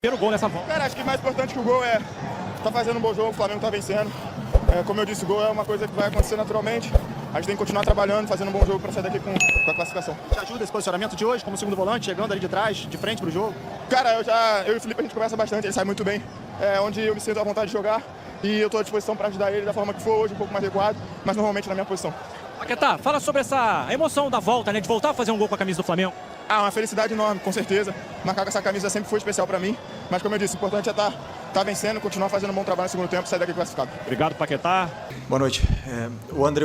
Primeiro gol nessa volta. Cara, acho que mais importante que o gol é tá fazendo um bom jogo, o Flamengo tá vencendo. Como eu disse, o gol é uma coisa que vai acontecer naturalmente. A gente tem que continuar trabalhando, fazendo um bom jogo para sair daqui com a classificação. Te ajuda esse posicionamento de hoje, como segundo volante, chegando ali de trás, de frente pro jogo? Cara, eu e o Felipe a gente conversa bastante, ele sabe muito bem onde eu me sinto à vontade de jogar e eu estou à disposição para ajudar ele da forma que for hoje, um pouco mais recuado, mas normalmente na minha posição. Paquetá, fala sobre essa emoção da volta, né, de voltar a fazer um gol com a camisa do Flamengo. Uma felicidade enorme, com certeza. Marcar com essa camisa sempre foi especial para mim, mas como eu disse, o importante é tá vencendo, continuar fazendo um bom trabalho no segundo tempo e sair daqui classificado. Obrigado, Paquetá. Boa noite. O André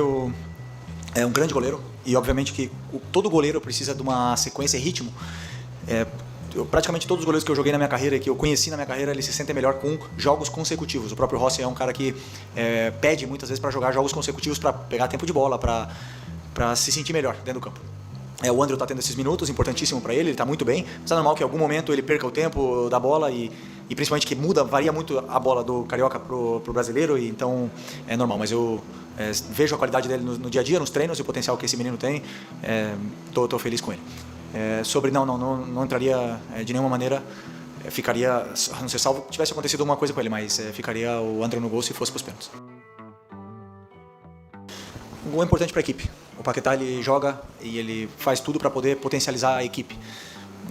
é um grande goleiro e obviamente que todo goleiro precisa de uma sequência e ritmo. Praticamente todos os goleiros que eu joguei na minha carreira, que eu conheci na minha carreira, eles se sentem melhor com jogos consecutivos. O próprio Rossi é um cara que pede muitas vezes para jogar jogos consecutivos para pegar tempo de bola, para se sentir melhor dentro do campo. O André está tendo esses minutos, importantíssimo para ele está muito bem. Mas é normal que em algum momento ele perca o tempo da bola e principalmente que varia muito a bola do carioca pro brasileiro, e então é normal. Mas eu vejo a qualidade dele no dia a dia, nos treinos e o potencial que esse menino tem. Tô feliz com ele. Não entraria de nenhuma maneira, ficaria, a não ser salvo que tivesse acontecido alguma coisa com ele, mas ficaria o André no gol se fosse para os pênaltis. O gol é importante para a equipe. O Paquetá ele joga e ele faz tudo para poder potencializar a equipe.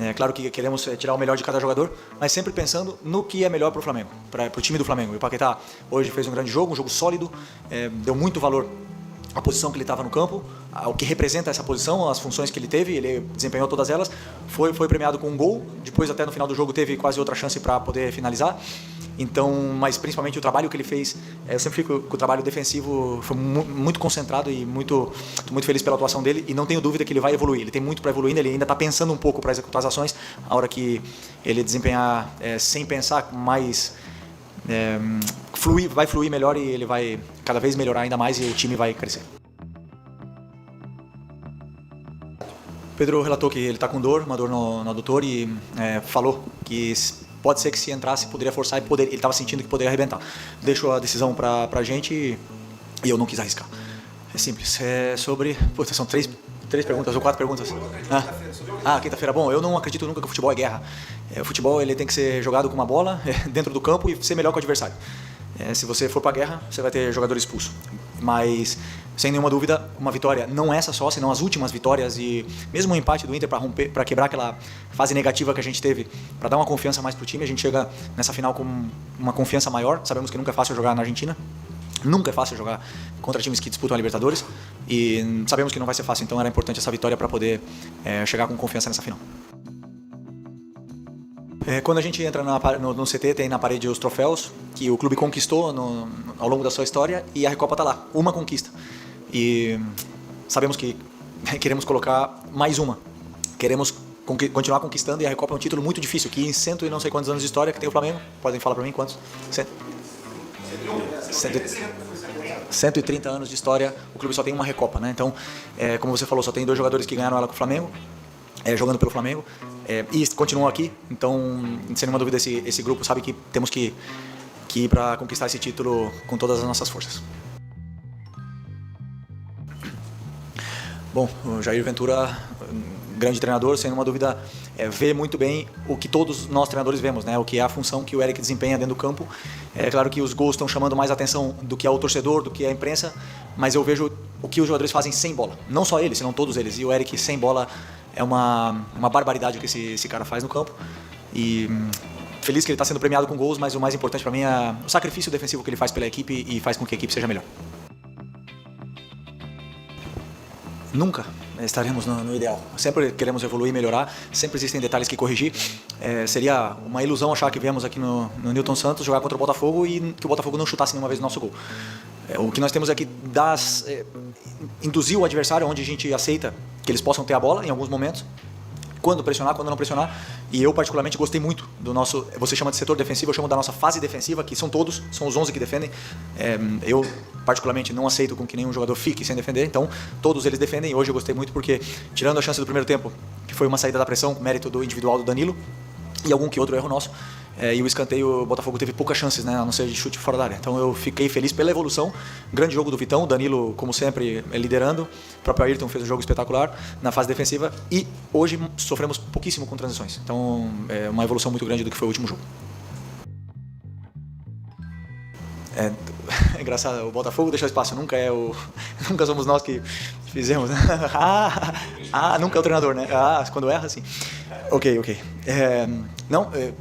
É claro que queremos tirar o melhor de cada jogador, mas sempre pensando no que é melhor para o Flamengo, para o time do Flamengo. E o Paquetá hoje fez um grande jogo, um jogo sólido, deu muito valor à posição que ele estava no campo, ao que representa essa posição, as funções que ele teve, ele desempenhou todas elas, foi premiado com um gol, depois até no final do jogo teve quase outra chance para poder finalizar. Então, mas principalmente o trabalho que ele fez, eu sempre fico com o trabalho defensivo, foi muito concentrado e muito feliz pela atuação dele, e não tenho dúvida que ele vai evoluir, ele tem muito para evoluir, ele ainda está pensando um pouco para executar as ações, a hora que ele desempenhar sem pensar, mais vai fluir melhor e ele vai cada vez melhorar ainda mais e o time vai crescer. O Pedro relatou que ele está com uma dor no adutor, e falou que pode ser que se entrasse poderia forçar e ele estava sentindo que poderia arrebentar. Deixou a decisão para a gente e eu não quis arriscar. É simples. São três perguntas ou 4 perguntas. Quinta-feira. Bom, eu não acredito nunca que o futebol é guerra. O futebol ele tem que ser jogado com uma bola dentro do campo e ser melhor que o adversário. Se você for para a guerra, você vai ter jogador expulso. Mas, sem nenhuma dúvida, uma vitória, não essa só, senão as últimas vitórias, e mesmo o empate do Inter para quebrar aquela fase negativa que a gente teve, para dar uma confiança mais para o time, a gente chega nessa final com uma confiança maior. Sabemos que nunca é fácil jogar na Argentina, nunca é fácil jogar contra times que disputam a Libertadores, e sabemos que não vai ser fácil, então era importante essa vitória para poder chegar com confiança nessa final. Quando a gente entra no CT, tem na parede os troféus que o clube conquistou ao longo da sua história, e a Recopa está lá, uma conquista. E sabemos que queremos colocar mais uma. Queremos continuar conquistando, e a Recopa é um título muito difícil, que em cento e não sei quantos anos de história que tem o Flamengo, podem falar para mim quantos? 130 anos de história, o clube só tem uma Recopa, né? Então, como você falou, só tem 2 jogadores que ganharam ela com o Flamengo, jogando pelo Flamengo, e continuam aqui. Então, sem nenhuma dúvida, esse grupo sabe que temos que ir para conquistar esse título com todas as nossas forças. Bom, o Jair Ventura, grande treinador, sem nenhuma dúvida, vê muito bem o que todos nós treinadores vemos, né? O que é a função que o Eric desempenha dentro do campo. É claro que os gols estão chamando mais atenção do que é o torcedor, do que é a imprensa, mas eu vejo o que os jogadores fazem sem bola. Não só eles, senão todos eles. E o Eric sem bola é uma barbaridade o que esse cara faz no campo. E feliz que ele está sendo premiado com gols, mas o mais importante para mim é o sacrifício defensivo que ele faz pela equipe e faz com que a equipe seja melhor. Nunca estaremos no ideal. Sempre queremos evoluir e melhorar, sempre existem detalhes que corrigir. Seria uma ilusão achar que viemos aqui no Newton Santos jogar contra o Botafogo e que o Botafogo não chutasse nenhuma vez o nosso gol. O que nós temos é que induzir o adversário onde a gente aceita que eles possam ter a bola em alguns momentos, quando pressionar, quando não pressionar. E eu particularmente gostei muito do nosso, você chama de setor defensivo, eu chamo da nossa fase defensiva, que são os 11 que defendem. Eu particularmente não aceito com que nenhum jogador fique sem defender, então todos eles defendem. E hoje eu gostei muito porque, tirando a chance do primeiro tempo, que foi uma saída da pressão, mérito do individual do Danilo, e algum que outro erro nosso, e o escanteio, o Botafogo teve poucas chances, né, a não ser de chute fora da área. Então eu fiquei feliz pela evolução. Grande jogo do Vitão, Danilo, como sempre, liderando. O próprio Ayrton fez um jogo espetacular na fase defensiva e hoje sofremos pouquíssimo com transições. Então é uma evolução muito grande do que foi o último jogo. É engraçado, o Botafogo deixa o espaço, nunca somos nós que fizemos, né? Nunca é o treinador, né? Quando erra, sim. Ok.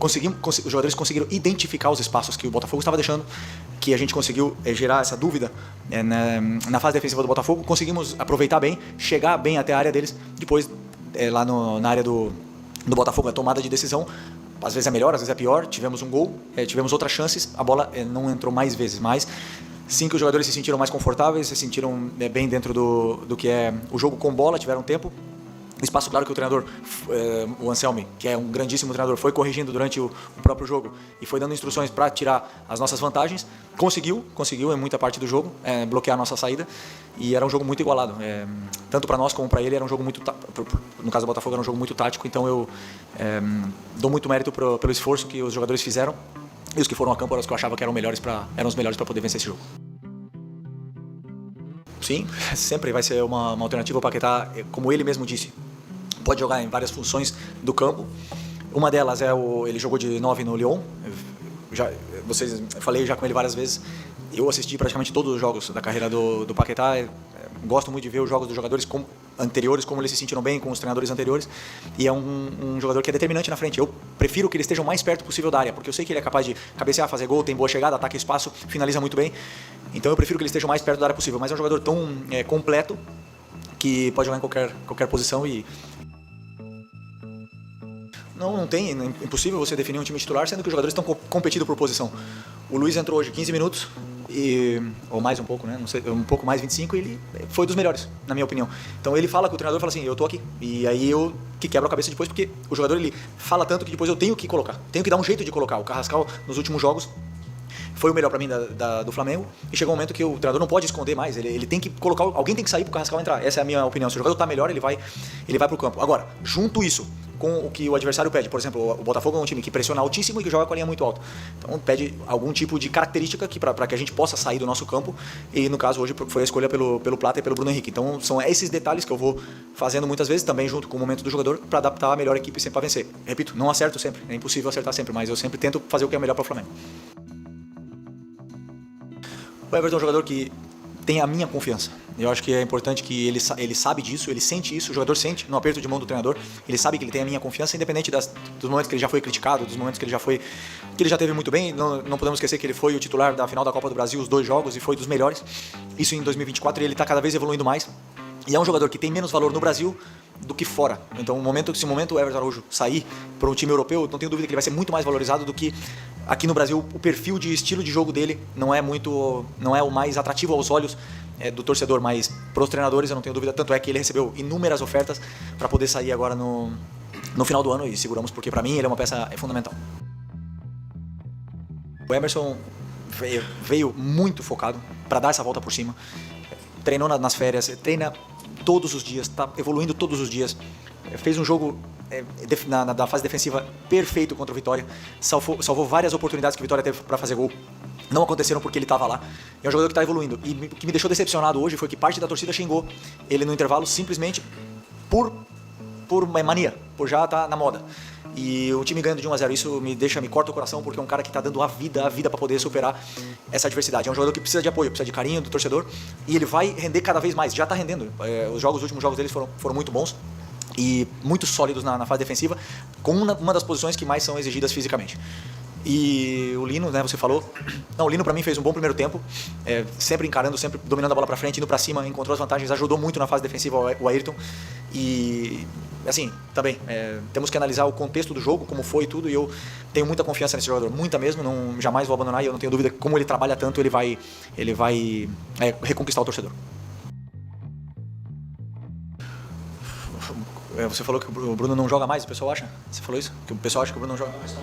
Os jogadores conseguiram identificar os espaços que o Botafogo estava deixando, que a gente conseguiu gerar essa dúvida na fase defensiva do Botafogo, conseguimos aproveitar bem, chegar bem até a área deles, depois lá na área do Botafogo, a tomada de decisão, às vezes é melhor, às vezes é pior, tivemos um gol, tivemos outras chances, a bola não entrou mais vezes, mas sim que os jogadores se sentiram mais confortáveis, se sentiram bem dentro do que é o jogo com bola, tiveram tempo. Espaço, claro que o treinador, o Anselmi, que é um grandíssimo treinador, foi corrigindo durante o próprio jogo e foi dando instruções para tirar as nossas vantagens. Conseguiu em muita parte do jogo, bloquear a nossa saída, e era um jogo muito igualado. Tanto para nós como para ele era um jogo muito, no caso do Botafogo, era um jogo muito tático, então eu dou muito mérito pelo esforço que os jogadores fizeram, e os que foram a campo eram os que eu achava que eram os melhores para poder vencer esse jogo. Sim, sempre vai ser uma alternativa. O Paquetá, como ele mesmo disse, pode jogar em várias funções do campo. Uma delas ele jogou de 9 no Lyon. Falei já com ele várias vezes. Eu assisti praticamente todos os jogos da carreira do Paquetá. Gosto muito de ver os jogos dos jogadores anteriores, como eles se sentiram bem com os treinadores anteriores. E é um jogador que é determinante na frente. Eu prefiro que ele esteja o mais perto possível da área, porque eu sei que ele é capaz de cabecear, fazer gol, tem boa chegada, ataca espaço, finaliza muito bem. Então eu prefiro que ele esteja o mais perto da área possível. Mas é um jogador tão completo que pode jogar em qualquer posição. E não tem, é impossível você definir um time titular sendo que os jogadores estão competindo por posição. O Luiz entrou hoje 15 minutos, ou mais um pouco, né? Não sei, um pouco mais, 25, e ele foi dos melhores, na minha opinião. Então ele fala com o treinador, fala assim, eu tô aqui. E aí eu que quebro a cabeça depois, porque o jogador ele fala tanto que depois eu tenho que colocar, tenho que dar um jeito de colocar. O Carrascal, nos últimos jogos, foi o melhor para mim do Flamengo, e chegou um momento que o treinador não pode esconder mais, ele tem que colocar, alguém tem que sair pro Carrascal entrar. Essa é a minha opinião. Se o jogador tá melhor, ele vai pro campo. Agora, junto isso com o que o adversário pede, por exemplo, o Botafogo é um time que pressiona altíssimo e que joga com a linha muito alta. Então pede algum tipo de característica para que a gente possa sair do nosso campo, e no caso hoje foi a escolha pelo Plata e pelo Bruno Henrique. Então são esses detalhes que eu vou fazendo muitas vezes, também junto com o momento do jogador, para adaptar a melhor equipe sempre para vencer. Repito, não acerto sempre, é impossível acertar sempre, mas eu sempre tento fazer o que é melhor para o Flamengo. O Everton é um jogador que tem a minha confiança. Eu acho que é importante que ele sabe disso, ele sente isso, o jogador sente no aperto de mão do treinador, ele sabe que ele tem a minha confiança, independente dos momentos que ele já foi criticado, dos momentos que ele já teve muito bem. Não podemos esquecer que ele foi o titular da final da Copa do Brasil, os 2 jogos, e foi dos melhores. Isso em 2024, e ele está cada vez evoluindo mais. E é um jogador que tem menos valor no Brasil do que fora. Então, se o momento o Everton Araújo sair para um time europeu, não tenho dúvida que ele vai ser muito mais valorizado do que aqui no Brasil. O perfil de estilo de jogo dele não é o mais atrativo aos olhos do torcedor, mas para os treinadores eu não tenho dúvida. Tanto é que ele recebeu inúmeras ofertas para poder sair agora no final do ano, e seguramos porque para mim ele é uma peça fundamental. O Emerson veio muito focado para dar essa volta por cima. Treinou nas férias, treina todos os dias, está evoluindo todos os dias. Fez um jogo da fase defensiva perfeito contra o Vitória, salvou várias oportunidades que o Vitória teve para fazer gol. Não aconteceram porque ele estava lá. É um jogador que está evoluindo. E o que me deixou decepcionado hoje foi que parte da torcida xingou ele no intervalo simplesmente por mania, por já estar na moda. E o time ganhando de 1-0, isso me corta o coração, porque é um cara que está dando a vida para poder superar essa adversidade. É um jogador que precisa de apoio, precisa de carinho do torcedor, e ele vai render cada vez mais, já está rendendo. Os últimos jogos deles foram muito bons e muito sólidos na fase defensiva, com uma das posições que mais são exigidas fisicamente. E o Lino, né, você falou, o Lino para mim fez um bom primeiro tempo, sempre encarando, sempre dominando a bola para frente, indo para cima, encontrou as vantagens, ajudou muito na fase defensiva o Ayrton. E assim, também temos que analisar o contexto do jogo, como foi tudo, e eu tenho muita confiança nesse jogador, muita mesmo, jamais vou abandonar, e eu não tenho dúvida que como ele trabalha tanto, ele vai reconquistar o torcedor. Você falou que o Bruno não joga mais, o pessoal acha? Você falou isso? Que o pessoal acha que o Bruno não joga mais?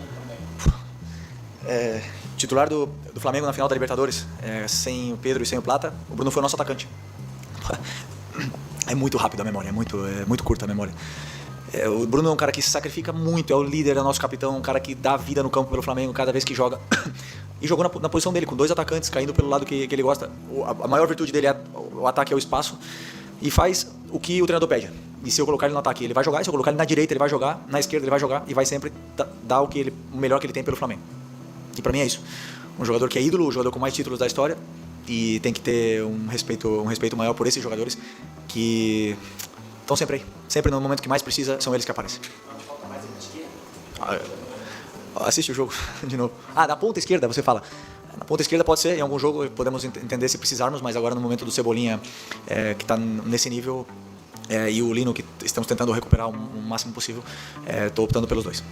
Titular do Flamengo na final da Libertadores, sem o Pedro e sem o Plata, o Bruno foi o nosso atacante. É muito rápido a memória, é muito curta a memória. O Bruno é um cara que se sacrifica muito, é o líder, é o nosso capitão, um cara que dá vida no campo pelo Flamengo cada vez que joga. E jogou na posição dele, com 2 atacantes, caindo pelo lado que ele gosta. A maior virtude dele é o ataque, é o espaço. E faz o que o treinador pede. E se eu colocar ele no ataque, ele vai jogar. E se eu colocar ele na direita, ele vai jogar. Na esquerda, ele vai jogar. E vai sempre dar o melhor que ele tem pelo Flamengo. E pra mim é isso. Um jogador que é ídolo, um jogador com mais títulos da história. E tem que ter um respeito maior por esses jogadores que estão sempre aí. Sempre no momento que mais precisa, são eles que aparecem. Assiste o jogo de novo. Na ponta esquerda, você fala. Na ponta esquerda pode ser, em algum jogo podemos entender se precisarmos, mas agora no momento do Cebolinha, que está nesse nível, e o Lino, que estamos tentando recuperar o máximo possível, estou optando pelos 2.